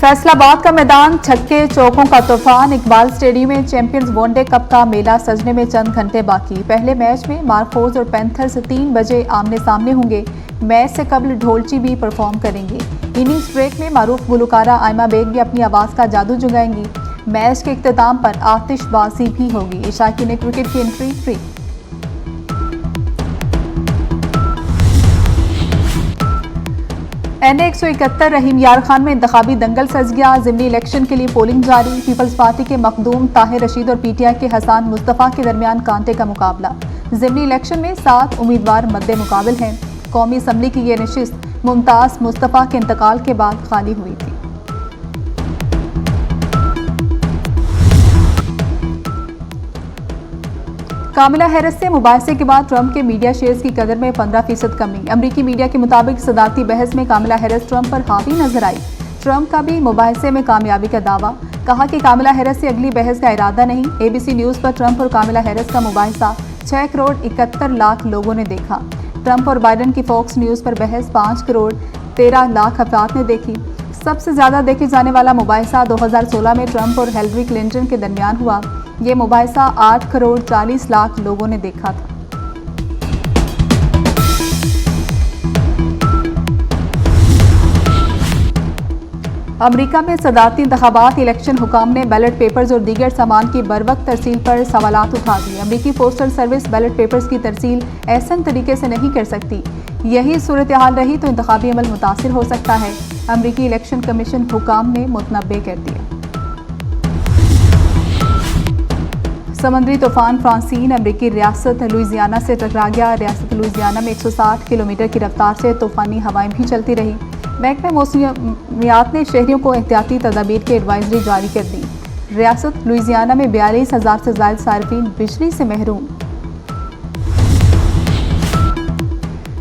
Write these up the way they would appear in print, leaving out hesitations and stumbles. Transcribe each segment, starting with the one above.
फैसलाबाद का मैदान छक्के चौकों का तूफान। इकबाल स्टेडियम में चैंपियंस वनडे कप का मेला सजने में चंद घंटे बाकी। पहले मैच में मार्कोज और पैंथर्स 3 बजे आमने सामने होंगे। मैच से कबल ढोलची भी परफॉर्म करेंगे। इनिंग्स ब्रेक में मारूफ गुलकारा आयमा बेग भी अपनी आवाज़ का जादू जगाएंगी। मैच के इख्तिताम पर आतिशबाजी भी होगी। इशाकी ने क्रिकेट की एंट्री फ्री। NA-171 रहीम यार खान में इंतखाबी दंगल सज गया। ज़िमनी इलेक्शन के लिए पोलिंग जारी। पीपल्स पार्टी के मखदूम ताहिर रशीद और PTI के हसन मुस्तफ़ा के दरमियान कांटे का मुकाबला। ज़िमनी इलेक्शन में 7 उम्मीदवार मद्दे मुकाबिल हैं। कौमी असम्बली की ये नशिस्त मुमताज़ मुस्तफ़ा के इंतकाल के बाद खाली हुई थी। कामिला हैरिस से मुबाहिसे के बाद ट्रंप के मीडिया शेयर्स की कदर में 15% कमी। अमरीकी मीडिया के मुताबिक सदारती बहस में कामिला हैरिस ट्रंप पर हावी नजर आई। ट्रंप का भी मुबाहिसे में कामयाबी का दावा। कहा कि कामिला हैरिस से अगली बहस का इरादा नहीं। ABC न्यूज़ पर ट्रंप और कामिला हैरिस का मुबाहिसा 6 करोड़ 71 लाख लोगों ने देखा। ट्रंप और बाइडन की फॉक्स न्यूज़ पर बहस 5 करोड़ 13 लाख अफराद ने देखी। सबसे ज़्यादा देखे जाने वाला मुबाहिसा 2016 में ट्रंप और हिलरी क्लिंटन के दरमियान हुआ। ये मुबाहिसा 8 करोड़ 40 लाख लोगों ने देखा था। अमेरिका में सदारती इंतखाबात इलेक्शन हुकाम ने बैलेट पेपर्स और दीगर सामान की बरवक्त तरसील पर सवालात उठा दिए। अमेरिकी पोस्टल सर्विस बैलेट पेपर्स की तरसील ऐसन तरीके से नहीं कर सकती। यही सूरत हाल रही तो इंतखाबी अमल मुतासिर हो सकता है। अमेरिकी इलेक्शन कमीशन हुकाम ने मुतनब्बे कर दिया। समुद्री तूफान फ्रांसीन अमेरिकी रियासत लुइसियाना से टकरा गया। रियासत लुइसियाना में 160 किलोमीटर की रफ्तार से तूफानी हवाएं भी चलती रही। महकमा मौसमियात ने शहरियों को एहतियाती तदाबीर की एडवाइजरी जारी कर दी। रियासत लुइसियाना में 42,000 से ज़ायद सार्फिन बिजली से महरूम।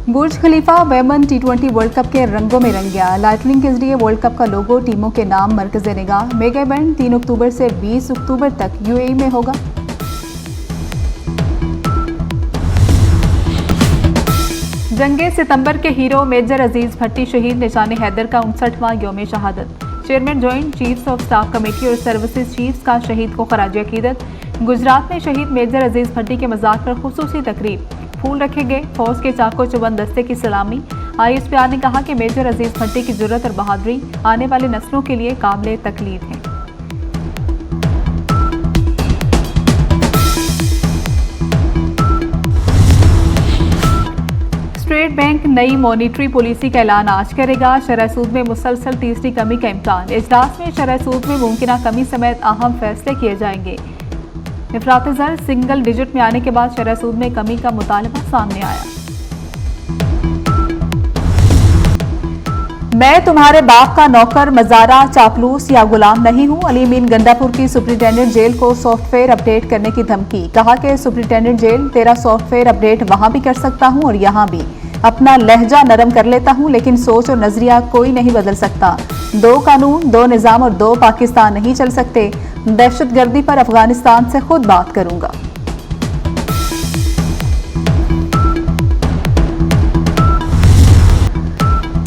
बुर्ज खलीफा वेमन T20 वर्ल्ड कप के रंगों में रंग गया। लाइटनिंग के जरिए वर्ल्ड कप का लोगो टीमों के नाम मरकज़ निगाह। मेगा इवेंट 3 अक्टूबर से 20 अक्टूबर तक UAE में होगा। जंगे सितंबर के हीरो मेजर अजीज भट्टी शहीद निशान हैदर का 59वां यौम शहादत। Chairman joint chiefs of staff committee और सर्विसेज चीफ्स का शहीद को खराज अकीदत। गुजरात में शहीद मेजर अजीज भट्टी के मज़ार पर खुसूसी तकरीब। फूल रखे गए। फौज के चाको चुबंद दस्ते की सलामी। ISPR ने कहा कि मेजर अजीज भट्टी की जुर्रत और बहादुरी आने वाली नस्लों के लिए काबिल तकलीद है। स्टेट बैंक नई मॉनिटरी पॉलिसी का ऐलान आज करेगा। शरह सूद में मुसलसल तीसरी कमी का इम्कान। इजलास में शरह सूद में मुमकिना कमी समेत अहम फैसले किए जाएंगे। इफरात ज़र सिंगल डिजिट में आने के बाद शरह सूद में कमी का मुतालबा सामने आया। मैं तुम्हारे बाप का नौकर, मजारा, चापलूस या गुलाम नहीं हूं। अली अमीन गंडापुर की सुप्रिंटेंडेंट जेल को सॉफ्टवेयर अपडेट करने की धमकी। कहा कि सुप्रिंटेंडेंट जेल तेरा सॉफ्टवेयर अपडेट वहां भी कर सकता हूं और यहां भी। अपना लहजा नरम कर लेता हूं लेकिन सोच और नजरिया कोई नहीं बदल सकता। 2 कानून, 2 निज़ाम और 2 पाकिस्तान नहीं चल सकते। दहशतगर्दी पर अफगानिस्तान से खुद बात करूंगा।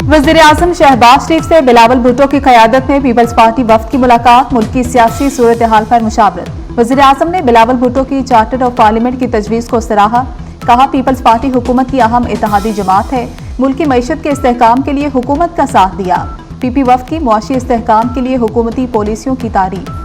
वज़ीर-ए-आज़म शहबाज शरीफ से बिलावल भुट्टो की क़यादत में पीपल्स पार्टी वफ़द की मुलाकात। मुल्क की सियासी सूरत हाल पर मुशावरत। वज़ीर-ए-आज़म ने बिलावल भुट्टो की चार्टर ऑफ पार्लियामेंट की तजवीज़ को सराहा। कहा पीपल्स पार्टी हुकूमत की अहम इत्तेहादी जमात है। मुल्क की मईशत के इस्तेहकाम के लिए हुकूमत का साथ दिया। PP वफ़द की मुआशी इस्तेहकाम के लिए हुकूमती पॉलिसियों की तारीफ।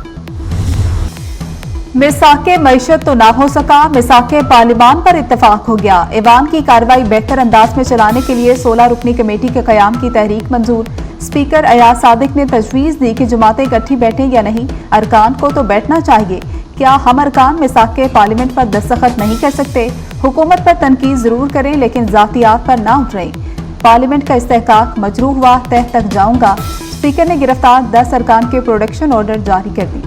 मिसाके मईशत तो ना हो सका, मिसाके पार्लिमान पर इत्तफाक हो गया। ऐवान की कार्रवाई बेहतर अंदाज में चलाने के लिए 16 रुकनी कमेटी के क़याम की तहरीक मंजूर। स्पीकर अयाज सादिक ने तजवीज़ दी कि जमातें इकट्ठी बैठें या नहीं, अरकान को तो बैठना चाहिए। क्या हम अरकान मिसाके पार्लियामेंट पर दस्तखत नहीं कर सकते? हुकूमत पर तनकीद जरूर करें लेकिन ज़ातियात पर ना उतरें। पार्लियामेंट का इस्तेहकाक मजरूह हुआ, तह तक जाऊंगा। स्पीकर ने गिरफ्तार 10 अरकान के प्रोडक्शन ऑर्डर जारी कर दी।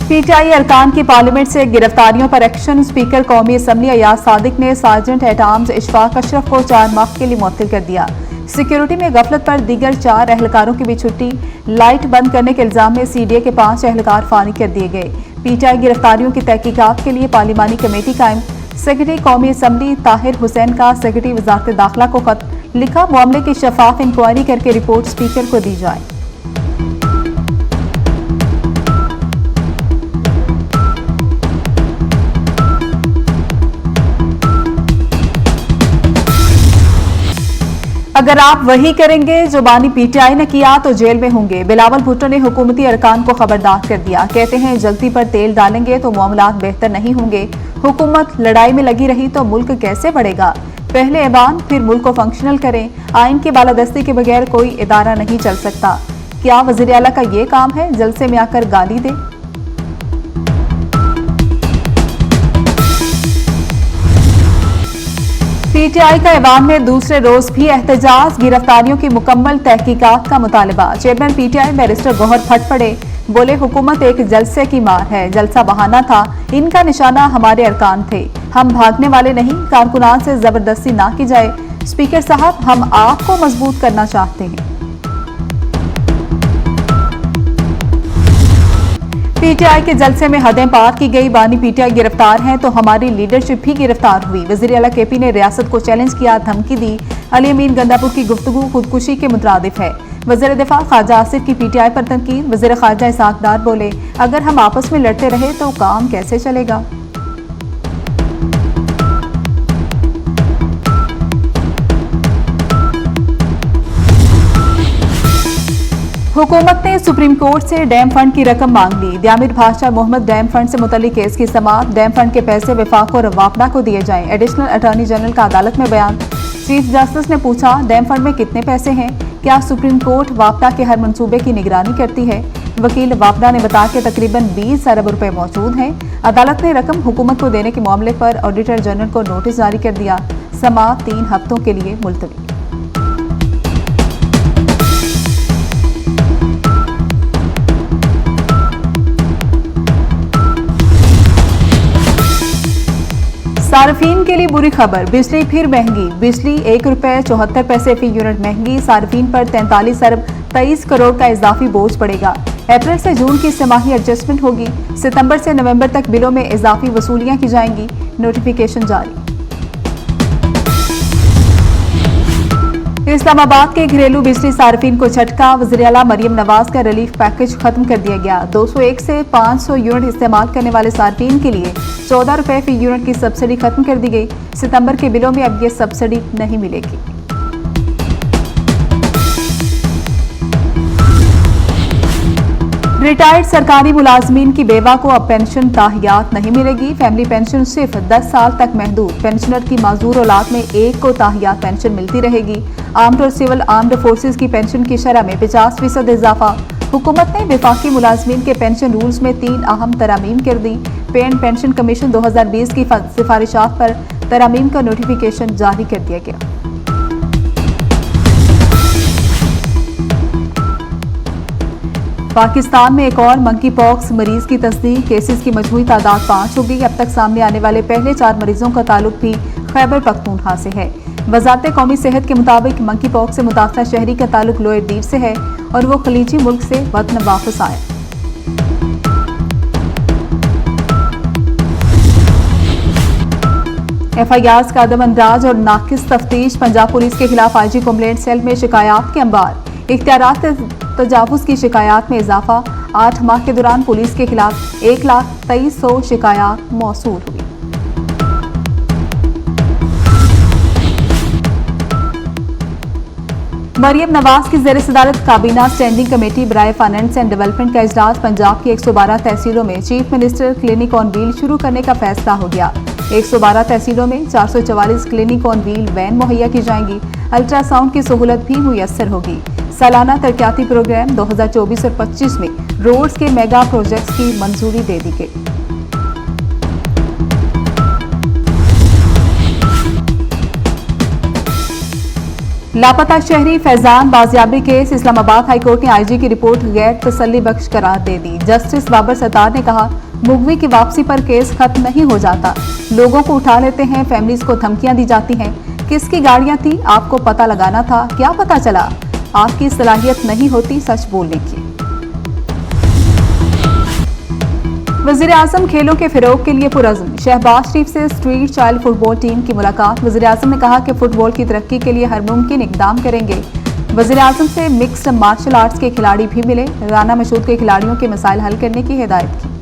PTI अरकान की पार्लियामेंट से गिरफ्तारियों पर एक्शन। स्पीकर कौमी असम्बली अयाज सादिक ने sergeant at arms Ishfaq Ashraf को 4 माह के लिए मुअत्तल कर दिया। सिक्योरिटी में गफलत पर दीगर 4 एहलकारों की भी छुट्टी। लाइट बंद करने के इल्जाम में CDA के 5 एहलकार फारिग कर दिए गए। PTI गिरफ्तारियों की तहकीकात के लिए पार्लिमानी कमेटी कायम। सेक्रेटरी कौमी असम्बली ताहिर हुसैन का सेक्रेटरी वजारत दाखिला को खत लिखा, मामले की शफाफ इंक्वायरी करके रिपोर्ट स्पीकर को दी जाए। अगर आप वही करेंगे जो बानी पीटीआई ने किया तो जेल में होंगे। बिलावल भुट्टो ने हुकूमती अरकान को खबरदार कर दिया। कहते हैं जल्दी पर तेल डालेंगे तो मामलात बेहतर नहीं होंगे। हुकूमत लड़ाई में लगी रही तो मुल्क कैसे बढ़ेगा। पहले ऐवान फिर मुल्क को फंक्शनल करें। आइन की बालादस्ती के बगैर कोई इदारा नहीं चल सकता। क्या वज़ीर आला का ये काम है जलसे में आकर गाली दे। पीटीआई का ऐवान में दूसरे रोज भी एहतजाज, गिरफ्तारियों की मुकम्मल तहकीकात का मुतालबा। चेयरमैन पीटीआई बैरिस्टर गौहर फट पड़े, बोले हुकूमत एक जलसे की मार है, जलसा बहाना था, इनका निशाना हमारे अरकान थे, हम भागने वाले नहीं, कारकुनान से जबरदस्ती ना की जाए। स्पीकर साहब, हम आपको मजबूत करना चाहते हैं। पीटीआई के जलसे में हदें पार की गई। बानी पीटीआई गिरफ्तार हैं तो हमारी लीडरशिप भी गिरफ्तार हुई। वज़ीर आला केपी ने रियासत को चैलेंज किया, धमकी दी। अली अमीन गंदापुर की गुफ्तगू खुदकुशी के मुतरादिफ है। वज़ीर दिफा ख्वाजा आसिफ की पीटीआई पर तनकीद। वज़ीर ख़ारजा इसहाक डार बोले, अगर हम आपस में लड़ते रहे तो काम कैसे चलेगा। हुकूमत ने सुप्रीम कोर्ट से डैम फंड की रकम मांग ली। दियामिर बादशाह मोहम्मद डैम फंड से मुतल्लिक केस की समाअत। डैम फंड के पैसे वफाक और वापडा को दिए जाएं। एडिशनल अटॉर्नी जनरल का अदालत में बयान। चीफ जस्टिस ने पूछा, डैम फंड में कितने पैसे हैं, क्या सुप्रीम कोर्ट वापडा के हर मंसूबे की निगरानी करती है। वकील वापडा ने बताया कि तकरीबन 20 अरब रुपए मौजूद हैं। अदालत ने रकम हुकूमत को देने के मामले पर ऑडिटर जनरल को नोटिस जारी कर दिया। समाअत 3 हफ्तों के लिए मुलतवी। सार्फिन के लिए बुरी खबर, बिजली फिर महंगी। बिजली 1 रुपये 74 पैसे फी यूनिट महंगी। सार्फिन पर 43 अरब 23 करोड़ का इजाफी बोझ पड़ेगा। अप्रैल से जून की तिमाही एडजस्टमेंट होगी। सितंबर से नवंबर तक बिलों में इजाफी वसूलियां की जाएंगी। नोटिफिकेशन जारी। इस्लामाबाद के घरेलू बिजली सार्फिन को झटका। वज़ीर आला मरियम नवाज का रिलीफ पैकेज खत्म कर दिया गया। 201 से 500 यूनिट इस्तेमाल करने वाले सार्फिन के लिए 14 रुपए फी यूनिट की सब्सिडी खत्म कर दी गई। सितंबर के बिलों में अब ये सब्सिडी नहीं मिलेगी। रिटायर्ड सरकारी मुलाजमीन की बेवा को अब पेंशन ताहियात नहीं मिलेगी। फैमिली पेंशन सिर्फ 10 साल तक महदूद। पेंशनर की माजूर औलाद में एक को ताहियात पेंशन मिलती रहेगी। आर्म्ड और सिविल आर्म्ड फोर्सेज की पेंशन की शरह में 50% इजाफा। हुकूमत ने विफाकी मुलाजमीन के पेंशन रूल्स में 3 अहम तरामीम कर दी। पे एंड पेंशन कमीशन 2020 की सिफारिशात पर तरामीम का नोटिफिकेशन जारी कर दिया गया। पाकिस्तान में एक और मंकी पॉक्स मरीज की तस्दीक। केसेस की मजमूई तादाद 5 हो गई। अब तक सामने आने वाले पहले 4 मरीजों का ताल्लुक भी खैबर पख्तूनख्वा से है। वजारत कौमी सेहत के मुताबिक मंकी पॉक्स से मुतासरा शहरी का ताल्लुक लोअर दीर से है और वो खलीजी मुल्क से वतन वापस आया। FIRs का अदम अंदाज और नाकिस तफ्तीश। पंजाब पुलिस के खिलाफ IG कंप्लेंट सेल में शिकायत के अंबार। इख्तियारात तजावुज़ की शिकायत में इजाफा। 8 माह के दौरान पुलिस के खिलाफ 1,23,100 शिकायत मौसूल हुई। मरियम नवाज की ज़ेर सदारत काबीना स्टैंडिंग कमेटी बराए फाइनेंस एंड डेवलपमेंट का इजलास। पंजाब की 112 तहसीलों में chief minister clinic on wheel शुरू करने का फैसला हो गया। 112 तहसीलों में 444 क्लिनिक ऑन व्हील वैन मुहैया की जाएंगी। अल्ट्रासाउंड की सहूलत भी मुयस्सर होगी। सालाना तरक्याती प्रोग्राम 2024 और 25 में रोड्स के मेगा प्रोजेक्ट्स की मंजूरी दे दी गई। लापता शहरी फैजान बाजियाबी केस। इस्लामाबाद हाईकोर्ट ने IG की रिपोर्ट गैर तसल्ली बख्श करार दे दी। जस्टिस बाबर सत्तार ने कहा, मुगवी की वापसी पर केस खत्म नहीं हो जाता। लोगों को उठा लेते हैं, फैमिलीज को धमकियां दी जाती हैं। किसकी गाड़ियां थी आपको पता लगाना था, क्या पता चला? आपकी सलाहियत नहीं होती सच बोलने की। वज़ीर आज़म खेलों के फ़रोग़ के लिए पुरज़्म। शहबाज शरीफ से स्ट्रीट चाइल्ड फुटबॉल टीम की मुलाकात। वज़ीर आज़म ने कहा कि फुटबॉल की तरक्की के लिए हर मुमकिन इक़दाम करेंगे। वज़ीर आज़म से मिक्स्ड मार्शल आर्ट्स के खिलाड़ी भी मिले। राना मशहूद के खिलाड़ियों के मसाइल हल करने की हिदायत की।